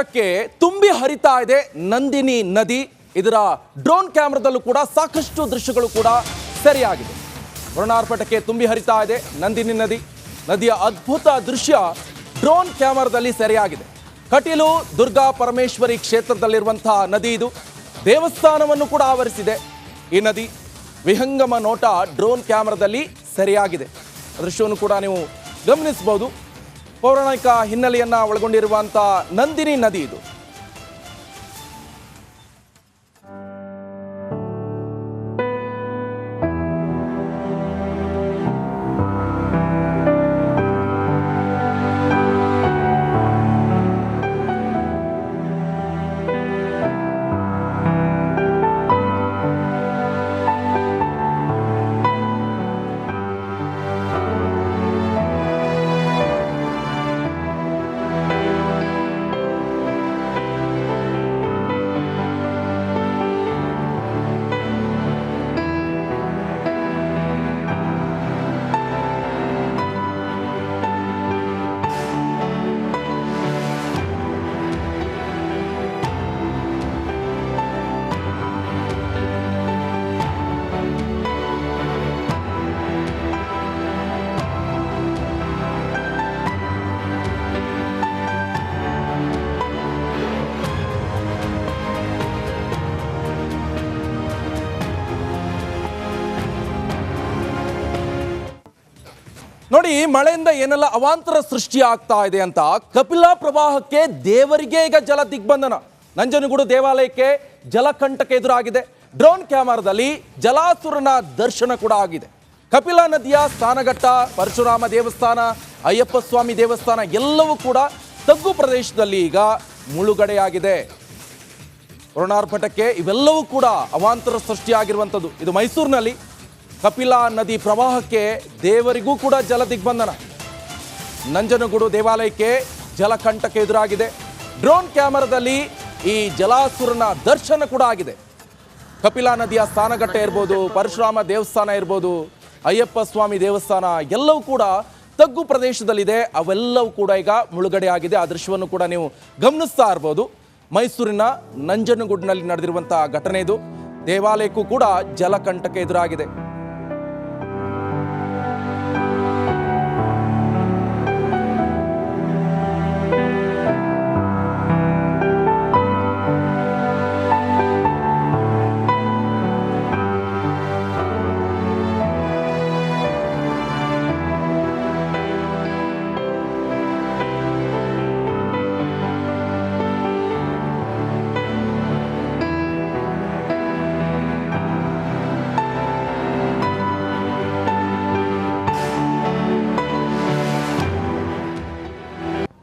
ಮಟ್ಟಕ್ಕೆ ತುಂಬಿ ಹರಿತಾ ಇದೆ ನಂದಿನಿ ನದಿ. ಇದರ ಡ್ರೋನ್ ಕ್ಯಾಮೆರಾದಲ್ಲೂ ಕೂಡ ಸಾಕಷ್ಟು ದೃಶ್ಯಗಳು ಕೂಡ ಸೆರೆಯಾಗಿದೆ. ವರ್ಣಾರ್ಪಟಕ್ಕೆ ತುಂಬಿ ಹರಿತಾ ಇದೆ ನಂದಿನಿ ನದಿ. ನದಿಯ ಅದ್ಭುತ ದೃಶ್ಯ ಡ್ರೋನ್ ಕ್ಯಾಮೆರಾದಲ್ಲಿ ಸೆರೆಯಾಗಿದೆ. ಕಟೀಲು ದುರ್ಗಾ ಪರಮೇಶ್ವರಿ ಕ್ಷೇತ್ರದಲ್ಲಿರುವಂತಹ ನದಿ ಇದು. ದೇವಸ್ಥಾನವನ್ನು ಕೂಡ ಆವರಿಸಿದೆ ಈ ನದಿ. ವಿಹಂಗಮ ನೋಟ ಡ್ರೋನ್ ಕ್ಯಾಮೆರಾದಲ್ಲಿ ಸೆರೆಯಾಗಿದೆ. ದೃಶ್ಯವನ್ನು ಕೂಡ ನೀವು ಗಮನಿಸಬಹುದು. ಪೌರಾಣಿಕ ಹಿನ್ನೆಲೆಯನ್ನ ಒಳಗೊಂಡಿರುವಂತಹ ನಂದಿನಿ ನದಿ ಇದು. ನೋಡಿ, ಮಳೆಯಿಂದ ಏನೆಲ್ಲ ಅವಾಂತರ ಸೃಷ್ಟಿ ಆಗ್ತಾ ಇದೆ ಅಂತ. ಕಪಿಲಾ ಪ್ರವಾಹಕ್ಕೆ ದೇವರಿಗೆ ಈಗ ಜಲ ದಿಗ್ಬಂಧನ. ನಂಜನಗೂಡು ದೇವಾಲಯಕ್ಕೆ ಜಲಕಂಟಕ ಎದುರಾಗಿದೆ. ಡ್ರೋನ್ ಕ್ಯಾಮೆರಾದಲ್ಲಿ ಜಲಾಸುರನ ದರ್ಶನ ಕೂಡ ಆಗಿದೆ. ಕಪಿಲಾ ನದಿಯ ಸ್ನಾನಘಟ್ಟ, ಪರಶುರಾಮ ದೇವಸ್ಥಾನ, ಅಯ್ಯಪ್ಪ ಸ್ವಾಮಿ ದೇವಸ್ಥಾನ ಎಲ್ಲವೂ ಕೂಡ ತಗ್ಗು ಪ್ರದೇಶದಲ್ಲಿ ಈಗ ಮುಳುಗಡೆಯಾಗಿದೆ. ವರ್ಣಾರ್ಪಟಕ್ಕೆ ಇವೆಲ್ಲವೂ ಕೂಡ ಅವಾಂತರ ಸೃಷ್ಟಿಯಾಗಿರುವಂಥದ್ದು. ಇದು ಮೈಸೂರಿನಲ್ಲಿ ಕಪಿಲಾ ನದಿ ಪ್ರವಾಹಕ್ಕೆ ದೇವರಿಗೂ ಕೂಡ ಜಲ ದಿಗ್ಬಂಧನ. ನಂಜನಗೂಡು ದೇವಾಲಯಕ್ಕೆ ಜಲಕಂಟಕ ಎದುರಾಗಿದೆ. ಡ್ರೋನ್ ಕ್ಯಾಮೆರಾದಲ್ಲಿ ಈ ಜಲಾಸುರನ ದರ್ಶನ ಕೂಡ ಆಗಿದೆ. ಕಪಿಲಾ ನದಿಯ ಸ್ನಾನಘಟ್ಟ ಇರ್ಬೋದು, ಪರಶುರಾಮ ದೇವಸ್ಥಾನ ಇರ್ಬೋದು, ಅಯ್ಯಪ್ಪ ಸ್ವಾಮಿ ದೇವಸ್ಥಾನ ಎಲ್ಲವೂ ಕೂಡ ತಗ್ಗು ಪ್ರದೇಶದಲ್ಲಿದೆ. ಅವೆಲ್ಲವೂ ಕೂಡ ಈಗ ಮುಳುಗಡೆ ಆಗಿದೆ. ಆ ದೃಶ್ಯವನ್ನು ಕೂಡ ನೀವು ಗಮನಿಸ್ತಾ ಇರ್ಬೋದು. ಮೈಸೂರಿನ ನಂಜನಗೂಡಿನಲ್ಲಿ ನಡೆದಿರುವಂತಹ ಘಟನೆ ಇದು. ದೇವಾಲಯಕ್ಕೂ ಕೂಡ ಜಲಕಂಟಕ ಎದುರಾಗಿದೆ.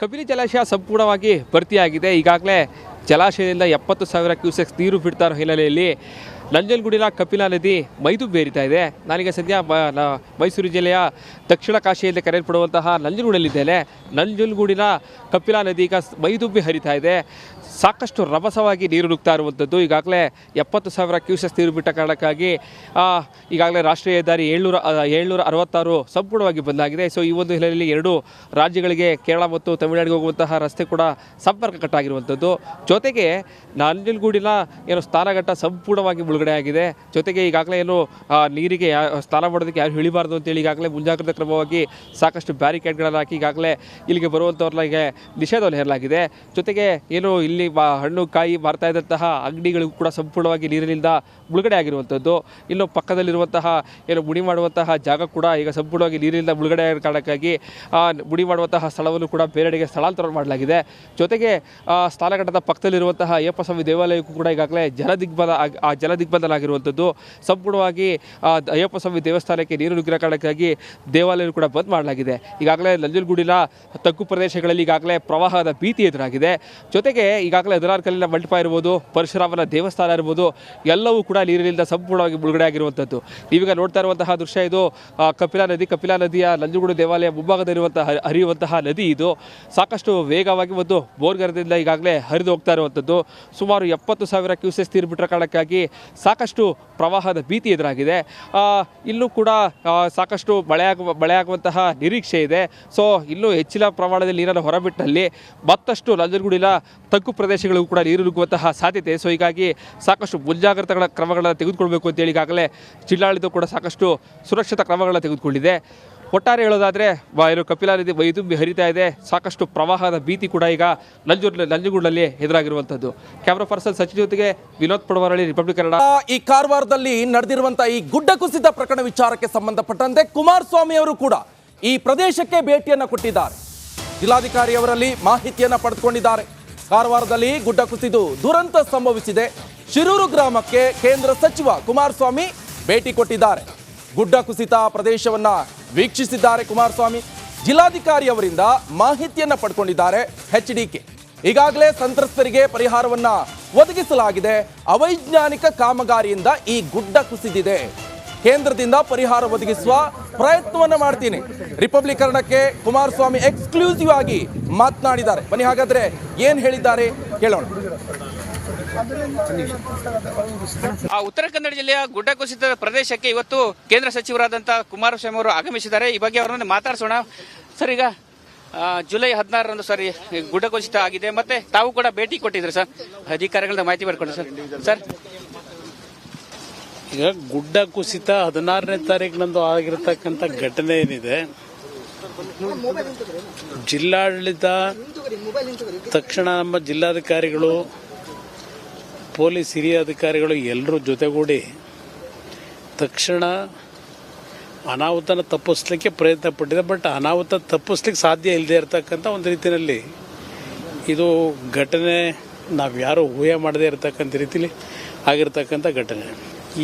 ಕಬಿನಿ ಜಲಾಶಯ ಸಂಪೂರ್ಣವಾಗಿ ಭರ್ತಿಯಾಗಿದೆ. ಈಗಾಗಲೇ ಜಲಾಶಯದಿಂದ 70,000 ಕ್ಯೂಸೆಕ್ಸ್ ನೀರು ಬಿಡ್ತಾ ಇರೋ ಹಿನ್ನೆಲೆಯಲ್ಲಿ ನಂಜನಗೂಡಿನ ಕಪಿಲಾ ನದಿ ಮೈದುಂಬೇರಿತಾ ಇದೆ. ನಾನೀಗ ಸದ್ಯ ಮೈಸೂರು ಜಿಲ್ಲೆಯ ದಕ್ಷಿಣ ಕಾಶಿಯಲ್ಲಿ ಕರೆಯಲ್ಪಡುವಂತಹ ನಂಜನಗೂಡಲ್ಲಿದ್ದೇನೆ. ನಂಜನಗೂಡಿನ ಕಪಿಲಾ ನದಿ ಈಗ ಮೈದುಂಬಿ ಹರಿತಾ ಇದೆ. ಸಾಕಷ್ಟು ರಭಸವಾಗಿ ನೀರು ನುಗ್ತಾ ಇರುವಂಥದ್ದು. ಈಗಾಗಲೇ 70,000 ಕ್ಯೂಸೆಕ್ಸ್ ನೀರು ಬಿಟ್ಟ ಕಾರಣಕ್ಕಾಗಿ ಈಗಾಗಲೇ ರಾಷ್ಟ್ರೀಯ ಹೆದ್ದಾರಿ 766 ಸಂಪೂರ್ಣವಾಗಿ ಬಂದಾಗಿದೆ. ಸೊ ಈ ಒಂದು ಹಿನ್ನೆಲೆಯಲ್ಲಿ ಎರಡು ರಾಜ್ಯಗಳಿಗೆ, ಕೇರಳ ಮತ್ತು ತಮಿಳುನಾಡಿಗೆ ಹೋಗುವಂತಹ ರಸ್ತೆ ಕೂಡ ಸಂಪರ್ಕ ಕಟ್ಟಾಗಿರುವಂಥದ್ದು. ಜೊತೆಗೆ ನಂಜನಗೂಡಿನ ಸ್ನಾನಘಟ್ಟ ಸಂಪೂರ್ಣವಾಗಿ ಮುಳುಗಡೆ ಆಗಿದೆ. ಜೊತೆಗೆ ಈಗಾಗಲೇ ನೀರಿಗೆ ಸ್ನಾನ ಮಾಡೋದಕ್ಕೆ ಯಾರು ಇಳಿಬಾರ್ದು ಅಂತೇಳಿ ಈಗಾಗಲೇ ಮುಂಜಾಗ್ರತಾ ಕ್ರಮವಾಗಿ ಸಾಕಷ್ಟು ಬ್ಯಾರಿಕೇಡ್ಗಳನ್ನು ಹಾಕಿ ಈಗಾಗಲೇ ಇಲ್ಲಿಗೆ ಬರುವಂಥವ್ರಿಗೆ ನಿಷೇಧವನ್ನು ಹೇರಲಾಗಿದೆ. ಜೊತೆಗೆ ಇಲ್ಲಿ ಹಣ್ಣು ಕಾಯಿ ಮಾರ್ತಾ ಇದ್ದಂತಹ ಅಂಗಡಿಗಳಿಗೂ ಕೂಡ ಸಂಪೂರ್ಣವಾಗಿ ನೀರಿನಿಂದ ಮುಳುಗಡೆ ಆಗಿರುವಂಥದ್ದು. ಇನ್ನು ಪಕ್ಕದಲ್ಲಿರುವಂತಹ ಮುಡಿ ಮಾಡುವಂತಹ ಜಾಗ ಕೂಡ ಈಗ ಸಂಪೂರ್ಣವಾಗಿ ನೀರಿನಿಂದ ಮುಳುಗಡೆ ಆಗಿರೋ ಕಾರಣಕ್ಕಾಗಿ ಮುಡಿ ಮಾಡುವಂತಹ ಸ್ಥಳವನ್ನು ಕೂಡ ಬೇರೆಡೆಗೆ ಸ್ಥಳಾಂತರ ಮಾಡಲಾಗಿದೆ. ಜೊತೆಗೆ ಸ್ನಾನಘಟ್ಟದ ಪಕ್ಕದಲ್ಲಿರುವಂತಹ ಅಯ್ಯಪ್ಪ ಸ್ವಾಮಿ ದೇವಾಲಯಕ್ಕೂ ಕೂಡ ಈಗಾಗಲೇ ಜಲ ದಿಗ್ಬಂಧನ ಆಗಿರುವಂಥದ್ದು. ಸಂಪೂರ್ಣವಾಗಿ ಅಯ್ಯಪ್ಪ ಸ್ವಾಮಿ ದೇವಸ್ಥಾನಕ್ಕೆ ನೀರು ನುಗ್ಗಿರೋ ಕಾರಣಕ್ಕಾಗಿ ದೇವಾಲಯ ಕೂಡ ಬಂದ್ ಮಾಡಲಾಗಿದೆ. ಈಗಾಗಲೇ ನಂಜನಗೂಡಿನ ತಗ್ಗು ಪ್ರದೇಶಗಳಲ್ಲಿ ಈಗಾಗಲೇ ಪ್ರವಾಹದ ಭೀತಿ ಎದುರಾಗಿದೆ. ಜೊತೆಗೆ ಈಗಾಗಲೇ ಹದಿನಾರು ಮಂಟಪ ಇರ್ಬೋದು, ಪರಶುರಾಮನ ದೇವಸ್ಥಾನ ಇರ್ಬೋದು, ಎಲ್ಲವೂ ಕೂಡ ನೀರಿನಿಂದ ಸಂಪೂರ್ಣವಾಗಿ ಮುಳುಗಡೆ ಆಗಿರುವಂಥದ್ದು. ನೀವೀಗ ನೋಡ್ತಾ ಇರುವಂತಹ ದೃಶ್ಯ ಇದು ಕಪಿಲಾ ನದಿಯ ನಂಜನಗೂಡು ದೇವಾಲಯ ಮುಂಭಾಗದಲ್ಲಿರುವಂತಹ ಹರಿಯುವಂತಹ ನದಿ ಇದು. ಸಾಕಷ್ಟು ವೇಗವಾಗಿ ಒಂದು ಬೋರ್ಗರದಿಂದ ಈಗಾಗಲೇ ಹರಿದು ಹೋಗ್ತಾ ಇರುವಂಥದ್ದು. ಸುಮಾರು 70,000 ಕ್ಯೂಸೆಕ್ಸ್ ನೀರು ಬಿಟ್ಟರ ಕಾರಣಕ್ಕಾಗಿ ಸಾಕಷ್ಟು ಪ್ರವಾಹದ ಭೀತಿ ಎದುರಾಗಿದೆ. ಇಲ್ಲೂ ಕೂಡ ಸಾಕಷ್ಟು ಮಳೆಯಾಗುವಂತಹ ನಿರೀಕ್ಷೆ ಇದೆ. ಸೊ ಇನ್ನೂ ಹೆಚ್ಚಿನ ಪ್ರಮಾಣದಲ್ಲಿ ನೀರನ್ನು ಹೊರಬಿಟ್ಟಲ್ಲಿ ಮತ್ತಷ್ಟು ನಂಜನಗೂಡಿನ ತಗ್ಗು ಪ್ರದೇಶಗಳಿಗೂ ಕೂಡ ನೀರು ನುಗ್ಗುವಂತಹ ಸಾಧ್ಯತೆ. ಸೊ ಹೀಗಾಗಿ ಸಾಕಷ್ಟು ಮುಂಜಾಗ್ರತಾ ಕ್ರಮಗಳನ್ನು ತೆಗೆದುಕೊಳ್ಬೇಕು ಅಂತೇಳಿ ಈಗಾಗಲೇ ಜಿಲ್ಲಾಡಳಿತ ಕೂಡ ಸಾಕಷ್ಟು ಸುರಕ್ಷತಾ ಕ್ರಮಗಳನ್ನು ತೆಗೆದುಕೊಂಡಿದೆ. ಒಟ್ಟಾರೆ ಹೇಳೋದಾದರೆ ಕಪಿಲಾ ನದಿ ಮೈದುಂಬಿ ಹರಿತಾ ಇದೆ. ಸಾಕಷ್ಟು ಪ್ರವಾಹದ ಭೀತಿ ಕೂಡ ಈಗ ನಂಜನಗೂಡಿನಲ್ಲಿ ಎದುರಾಗಿರುವಂಥದ್ದು. ಕ್ಯಾಮ್ರಾ ಪರ್ಸನ್ ಸಚಿನ್ ಜೊತೆಗೆ ವಿನೋದ್ ಪಡವರಳ್ಳಿ, ರಿಪಬ್ಲಿಕ್ ಕನ್ನಡ. ಈ ಕಾರವಾರದಲ್ಲಿ ನಡೆದಿರುವಂತಹ ಈ ಗುಡ್ಡ ಕುಸಿತ ಪ್ರಕರಣ ವಿಚಾರಕ್ಕೆ ಸಂಬಂಧಪಟ್ಟಂತೆ ಕುಮಾರಸ್ವಾಮಿ ಅವರು ಕೂಡ ಈ ಪ್ರದೇಶಕ್ಕೆ ಭೇಟಿಯನ್ನ ಕೊಟ್ಟಿದ್ದಾರೆ. ಜಿಲ್ಲಾಧಿಕಾರಿ ಅವರಲ್ಲಿ ಮಾಹಿತಿಯನ್ನ ಪಡೆದುಕೊಂಡಿದ್ದಾರೆ. ಕಾರವಾರದಲ್ಲಿ ಗುಡ್ಡ ಕುಸಿದು ದುರಂತ ಸಂಭವಿಸಿದೆ. ಶಿರೂರು ಗ್ರಾಮಕ್ಕೆ ಕೇಂದ್ರ ಸಚಿವ ಕುಮಾರಸ್ವಾಮಿ ಭೇಟಿ ಕೊಟ್ಟಿದ್ದಾರೆ. ಗುಡ್ಡ ಕುಸಿತ ಪ್ರದೇಶವನ್ನ ವೀಕ್ಷಿಸಿದ್ದಾರೆ ಕುಮಾರಸ್ವಾಮಿ. ಜಿಲ್ಲಾಧಿಕಾರಿ ಅವರಿಂದ ಮಾಹಿತಿಯನ್ನ ಪಡ್ಕೊಂಡಿದ್ದಾರೆ HDK. ಈಗಾಗಲೇ ಸಂತ್ರಸ್ತರಿಗೆ ಪರಿಹಾರವನ್ನ ಒದಗಿಸಲಾಗಿದೆ. ಅವೈಜ್ಞಾನಿಕ ಕಾಮಗಾರಿಯಿಂದ ಈ ಗುಡ್ಡ ಕುಸಿದಿದೆ. ಕೇಂದ್ರದಿಂದ ಪರಿಹಾರ ಒದಗಿಸುವ ಪ್ರಯತ್ನವನ್ನ ಮಾಡ್ತೀನಿ. ರಿಪಬ್ಲಿಕ್ ಕನ್ನಡಕ್ಕೆ ಕುಮಾರಸ್ವಾಮಿ ಎಕ್ಸ್ಕ್ಲೂಸಿವ್ ಆಗಿ ಮಾತನಾಡಿದ್ದಾರೆ. ಬನ್ನಿ ಹಾಗಾದ್ರೆ ಏನ್ ಹೇಳಿದ್ದಾರೆ ಕೇಳೋಣ. ಉತ್ತರ ಕನ್ನಡ ಜಿಲ್ಲೆಯ ಗುಡ್ಡ ಕುಸಿತ ಪ್ರದೇಶಕ್ಕೆ ಇವತ್ತು ಕೇಂದ್ರ ಸಚಿವರಾದಂತಹ ಕುಮಾರಸ್ವಾಮಿ ಅವರು ಆಗಮಿಸಿದ್ದಾರೆ. ಈ ಬಗ್ಗೆ ಅವರನ್ನು ಮಾತಾಡಿಸೋಣ. ಸರ್, ಈಗ ಜುಲೈ 16ರಂದು ಸರ್ ಗುಡ್ಡ ಕುಸಿತ ಆಗಿದೆ, ಮತ್ತೆ ತಾವು ಕೂಡ ಭೇಟಿ ಕೊಟ್ಟಿದ್ರು ಸರ್, ಅಧಿಕಾರಿಗಳಿಂದ ಮಾಹಿತಿ ಬರ್ಕೊಂಡು ಸರ್. ಈಗ ಗುಡ್ಡ ಕುಸಿತ 16ನೇ ತಾರೀಕಿನಂದು ಆಗಿರತಕ್ಕಂಥ ಘಟನೆ ಏನಿದೆ, ಜಿಲ್ಲಾಡಳಿತ ತಕ್ಷಣ ನಮ್ಮ ಜಿಲ್ಲಾಧಿಕಾರಿಗಳು, ಪೊಲೀಸ್ ಹಿರಿಯ ಅಧಿಕಾರಿಗಳು ಎಲ್ಲರೂ ಜೊತೆಗೂಡಿ ತಕ್ಷಣ ಅನಾಹುತನ ತಪ್ಪಿಸ್ಲಿಕ್ಕೆ ಪ್ರಯತ್ನ ಪಟ್ಟಿದೆ. ಬಟ್ ಅನಾಹುತ ತಪ್ಪಿಸ್ಲಿಕ್ಕೆ ಸಾಧ್ಯ ಇಲ್ಲದೆ ಇರತಕ್ಕಂಥ ಒಂದು ರೀತಿಯಲ್ಲಿ ಇದು ಘಟನೆ ನಾವು ಯಾರೂ ಊಹೆ ಮಾಡದೇ ಇರತಕ್ಕಂಥ ರೀತಿಯಲ್ಲಿ ಆಗಿರ್ತಕ್ಕಂಥ ಘಟನೆ.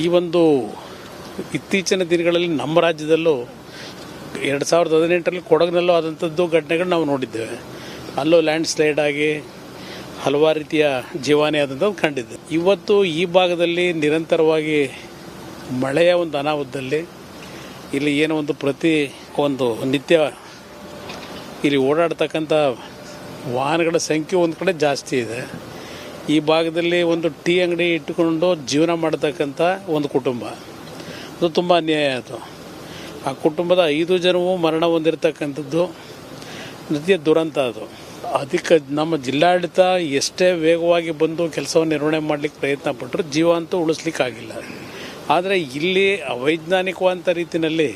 ಈ ಒಂದು ಇತ್ತೀಚಿನ ದಿನಗಳಲ್ಲಿ ನಮ್ಮ ರಾಜ್ಯದಲ್ಲೂ 2018ರಲ್ಲಿ ಕೊಡಗಿನಲ್ಲೂ ಆದಂಥದ್ದು ಘಟನೆಗಳು ನಾವು ನೋಡಿದ್ದೇವೆ. ಅಲ್ಲೂ ಲ್ಯಾಂಡ್ ಸ್ಲೈಡ್ ಆಗಿ ಹಲವಾರು ರೀತಿಯ ಜೀವಾನೆ ಆದಂಥದ್ದು ಕಂಡಿದ್ದೆ. ಇವತ್ತು ಈ ಭಾಗದಲ್ಲಿ ನಿರಂತರವಾಗಿ ಮಳೆಯ ಒಂದು ಅನಾಹುತದಲ್ಲಿ ಇಲ್ಲಿ ಏನೋ ಒಂದು ನಿತ್ಯ ಇಲ್ಲಿ ಓಡಾಡ್ತಕ್ಕಂಥ ವಾಹನಗಳ ಸಂಖ್ಯೆ ಒಂದು ಕಡೆ ಜಾಸ್ತಿ ಇದೆ. ಈ ಭಾಗದಲ್ಲಿ ಒಂದು ಟೀ ಅಂಗಡಿ ಇಟ್ಟುಕೊಂಡು ಜೀವನ ಮಾಡತಕ್ಕಂಥ ಒಂದು ಕುಟುಂಬ, ಅದು ತುಂಬ ಅನ್ಯಾಯ ಆಯಿತು. ಆ ಕುಟುಂಬದ 5 ಜನವೂ ಮರಣ ಹೊಂದಿರತಕ್ಕಂಥದ್ದು ನಿತ್ಯ ದುರಂತ. ಅದು ಅದಕ್ಕೆ ನಮ್ಮ ಜಿಲ್ಲಾಡಳಿತ ಎಷ್ಟೇ ವೇಗವಾಗಿ ಬಂದು ಕೆಲಸವನ್ನು ನಿರ್ವಹಣೆ ಮಾಡಲಿಕ್ಕೆ ಪ್ರಯತ್ನ ಪಟ್ಟರು ಜೀವ ಅಂತೂ ಉಳಿಸ್ಲಿಕ್ಕಾಗಿಲ್ಲ. ಆದರೆ ಇಲ್ಲಿ ಅವೈಜ್ಞಾನಿಕವಾದಂಥ ರೀತಿಯಲ್ಲಿ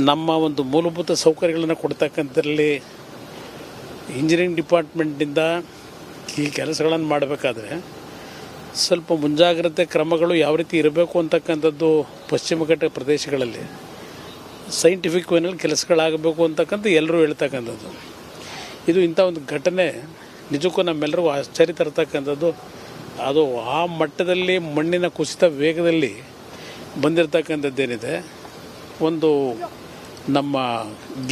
ನಮ್ಮ ಒಂದು ಮೂಲಭೂತ ಸೌಕರ್ಯಗಳನ್ನು ಕೊಡ್ತಕ್ಕಂಥದ್ರಲ್ಲಿ ಇಂಜಿನಿಯರಿಂಗ್ ಡಿಪಾರ್ಟ್ಮೆಂಟ್ನಿಂದ ಈ ಕೆಲಸಗಳನ್ನು ಮಾಡಬೇಕಾದ್ರೆ ಸ್ವಲ್ಪ ಮುಂಜಾಗ್ರತೆ ಕ್ರಮಗಳು ಯಾವ ರೀತಿ ಇರಬೇಕು ಅಂತಕ್ಕಂಥದ್ದು ಪಶ್ಚಿಮ ಘಟ್ಟ ಪ್ರದೇಶಗಳಲ್ಲಿ ಸೈಂಟಿಫಿಕ್ ವೇನಲ್ಲಿ ಕೆಲಸಗಳಾಗಬೇಕು ಅಂತಕ್ಕಂಥ ಎಲ್ಲರೂ ಹೇಳ್ತಕ್ಕಂಥದ್ದು. ಇದು ಇಂಥ ಒಂದು ಘಟನೆ ನಿಜಕ್ಕೂ ನಮ್ಮೆಲ್ಲರಿಗೂ ಆಶ್ಚರ್ಯ ತರ್ತಕ್ಕಂಥದ್ದು. ಅದು ಆ ಮಟ್ಟದಲ್ಲಿ ಮಣ್ಣಿನ ಕುಸಿತ ವೇಗದಲ್ಲಿ ಬಂದಿರತಕ್ಕಂಥದ್ದೇನಿದೆ, ಒಂದು ನಮ್ಮ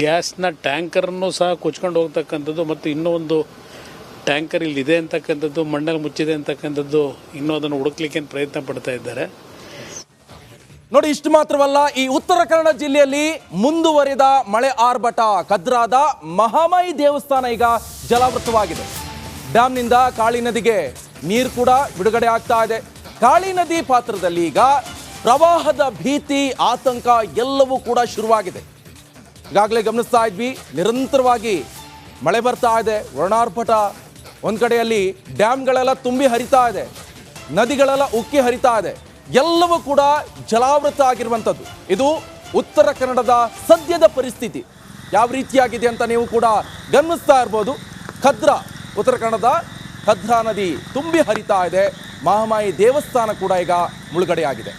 ಗ್ಯಾಸ್ನ ಟ್ಯಾಂಕರನ್ನು ಸಹ ಕೊಚ್ಕೊಂಡು ಹೋಗ್ತಕ್ಕಂಥದ್ದು, ಮತ್ತು ಇನ್ನೂ ಒಂದು ಟ್ಯಾಂಕರ್ ಇಲ್ಲಿದೆ ಅಂತಕ್ಕಂಥದ್ದು, ಮಣ್ಣಲ್ಲಿ ಮುಚ್ಚಿದೆ ಅಂತಕ್ಕಂಥದ್ದು, ಇನ್ನೂ ಅದನ್ನು ಹುಡುಕ್ಲಿಕ್ಕೆ ಪ್ರಯತ್ನ ಪಡ್ತಾ ಇದ್ದಾರೆ. ನೋಡಿ, ಇಷ್ಟು ಮಾತ್ರವಲ್ಲ, ಈ ಉತ್ತರ ಕನ್ನಡ ಜಿಲ್ಲೆಯಲ್ಲಿ ಮುಂದುವರಿದ ಮಳೆ ಆರ್ಭಟ. ಕದ್ರಾದ ಮಹಾಮಾಯಿ ದೇವಸ್ಥಾನ ಈಗ ಜಲಾವೃತವಾಗಿದೆ. ಡ್ಯಾಮ್ನಿಂದ ಕಾಳಿ ನದಿಗೆ ನೀರು ಕೂಡ ಬಿಡುಗಡೆ ಆಗ್ತಾ ಇದೆ. ಕಾಳಿ ನದಿ ಪಾತ್ರದಲ್ಲಿ ಈಗ ಪ್ರವಾಹದ ಭೀತಿ, ಆತಂಕ ಎಲ್ಲವೂ ಕೂಡ ಶುರುವಾಗಿದೆ. ಈಗಾಗಲೇ ಗಮನಿಸ್ತಾ ಇದ್ವಿ, ನಿರಂತರವಾಗಿ ಮಳೆ ಬರ್ತಾ ಇದೆ, ವರ್ಣಾರ್ಭಟ. ಒಂದು ಕಡೆಯಲ್ಲಿ ಡ್ಯಾಮ್ಗಳೆಲ್ಲ ತುಂಬಿ ಹರಿತಾ ಇದೆ, ನದಿಗಳೆಲ್ಲ ಉಕ್ಕಿ ಹರಿತಾ ಇದೆ, ಎಲ್ಲವೂ ಕೂಡ ಜಲಾವೃತ ಆಗಿರುವಂಥದ್ದು. ಇದು ಉತ್ತರ ಕನ್ನಡದ ಸದ್ಯದ ಪರಿಸ್ಥಿತಿ ಯಾವ ರೀತಿಯಾಗಿದೆ ಅಂತ ನೀವು ಕೂಡ ಗಮನಿಸ್ತಾ ಇರ್ಬೋದು. ಉತ್ತರ ಕನ್ನಡದ ಕದ್ರಾ ನದಿ ತುಂಬಿ ಹರಿತಾ ಇದೆ. ಮಹಾಮಾಯಿ ದೇವಸ್ಥಾನ ಕೂಡ ಈಗ ಮುಳುಗಡೆಯಾಗಿದೆ.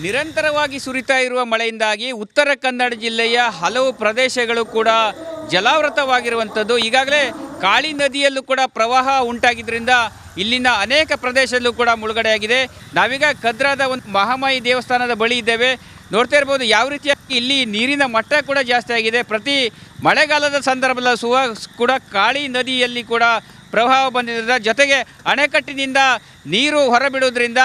ನಿರಂತರವಾಗಿ ಸುರಿತಾ ಇರುವ ಮಳೆಯಿಂದಾಗಿ ಉತ್ತರ ಕನ್ನಡ ಜಿಲ್ಲೆಯ ಹಲವು ಪ್ರದೇಶಗಳು ಕೂಡ ಜಲಾವೃತವಾಗಿರುವಂಥದ್ದು. ಈಗಾಗಲೇ ಕಾಳಿ ನದಿಯಲ್ಲೂ ಕೂಡ ಪ್ರವಾಹ ಉಂಟಾಗಿದ್ದರಿಂದ ಇಲ್ಲಿನ ಅನೇಕ ಪ್ರದೇಶದಲ್ಲೂ ಕೂಡ ಮುಳುಗಡೆಯಾಗಿದೆ. ನಾವೀಗ ಕದ್ರಾದ ಒಂದು ಮಹಾಮಾಯಿ ದೇವಸ್ಥಾನದ ಬಳಿ ಇದ್ದೇವೆ. ನೋಡ್ತಾ ಇರ್ಬೋದು ಯಾವ ರೀತಿಯಾಗಿ ಇಲ್ಲಿ ನೀರಿನ ಮಟ್ಟ ಕೂಡ ಜಾಸ್ತಿ ಆಗಿದೆ. ಪ್ರತಿ ಮಳೆಗಾಲದ ಸಂದರ್ಭದಲ್ಲೂ ಕೂಡ ಕಾಳಿ ನದಿಯಲ್ಲಿ ಕೂಡ ಪ್ರವಾಹ ಬಂದಿದ್ದರಿಂದ, ಜೊತೆಗೆ ಅಣೆಕಟ್ಟಿನಿಂದ ನೀರು ಹೊರಬಿಡುವುದರಿಂದ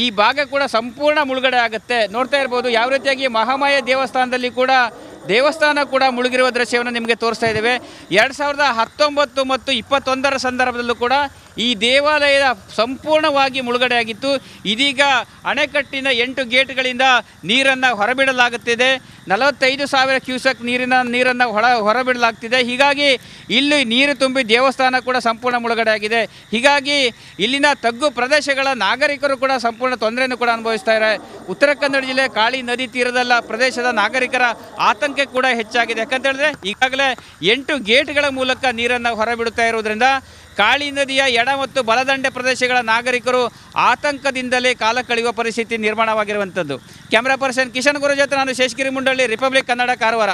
ಈ ಭಾಗ ಕೂಡ ಸಂಪೂರ್ಣ ಮುಳುಗಡೆ ಆಗುತ್ತೆ. ನೋಡ್ತಾ ಇರ್ಬೋದು ಯಾವ ರೀತಿಯಾಗಿ ಮಹಾಮಾಯ ದೇವಸ್ಥಾನದಲ್ಲಿ ಕೂಡ ದೇವಸ್ಥಾನ ಕೂಡ ಮುಳುಗಿರುವ ದೃಶ್ಯವನ್ನು ನಿಮಗೆ ತೋರಿಸ್ತಾ ಇದ್ದೇವೆ. 2019 ಮತ್ತು 2021 ಸಂದರ್ಭದಲ್ಲೂ ಕೂಡ ಈ ದೇವಾಲಯ ಸಂಪೂರ್ಣವಾಗಿ ಮುಳುಗಡೆಯಾಗಿತ್ತು. ಇದೀಗ ಅಣೆಕಟ್ಟಿನ 8 ಗೇಟ್ಗಳಿಂದ ನೀರನ್ನು ಹೊರಬಿಡಲಾಗುತ್ತಿದೆ. 45,000 ಕ್ಯೂಸೆಕ್ ನೀರನ್ನು ಹೊರಬಿಡಲಾಗ್ತಿದೆ. ಹೀಗಾಗಿ ಇಲ್ಲಿ ನೀರು ತುಂಬಿ ದೇವಸ್ಥಾನ ಕೂಡ ಸಂಪೂರ್ಣ ಮುಳುಗಡೆಯಾಗಿದೆ. ಹೀಗಾಗಿ ಇಲ್ಲಿನ ತಗ್ಗು ಪ್ರದೇಶಗಳ ನಾಗರಿಕರು ಕೂಡ ಸಂಪೂರ್ಣ ತೊಂದರೆಯನ್ನು ಕೂಡ ಅನುಭವಿಸ್ತಾ ಇದ್ದಾರೆ. ಉತ್ತರ ಕನ್ನಡ ಜಿಲ್ಲೆ ಕಾಳಿ ನದಿ ತೀರದಲ್ಲ ಪ್ರದೇಶದ ನಾಗರಿಕರ ಆತಂಕ ಕೂಡ ಹೆಚ್ಚಾಗಿದೆ. ಯಾಕಂತ ಹೇಳಿದ್ರೆ ಈಗಾಗಲೇ 8 ಗೇಟ್ಗಳ ಮೂಲಕ ನೀರನ್ನು ಹೊರಬಿಡುತ್ತಾ ಇರುವುದರಿಂದ ಕಾಳಿ ನದಿಯ ಎಡ ಮತ್ತು ಬಲದಂಡೆ ಪ್ರದೇಶಗಳ ನಾಗರಿಕರು ಆತಂಕದಿಂದಲೇ ಕಾಲ ಕಳೆಯುವ ಪರಿಸ್ಥಿತಿ ನಿರ್ಮಾಣವಾಗಿರುವಂಥದ್ದು. ಕ್ಯಾಮ್ರಾ ಪರ್ಸನ್ ಕಿಶನ್ ಗುರು ಜೊತೆ ನಾನು ಶೇಷಗಿರಿ ಮುಂಡಳ್ಳಿ, ರಿಪಬ್ಲಿಕ್ ಕನ್ನಡ, ಕಾರವಾರ.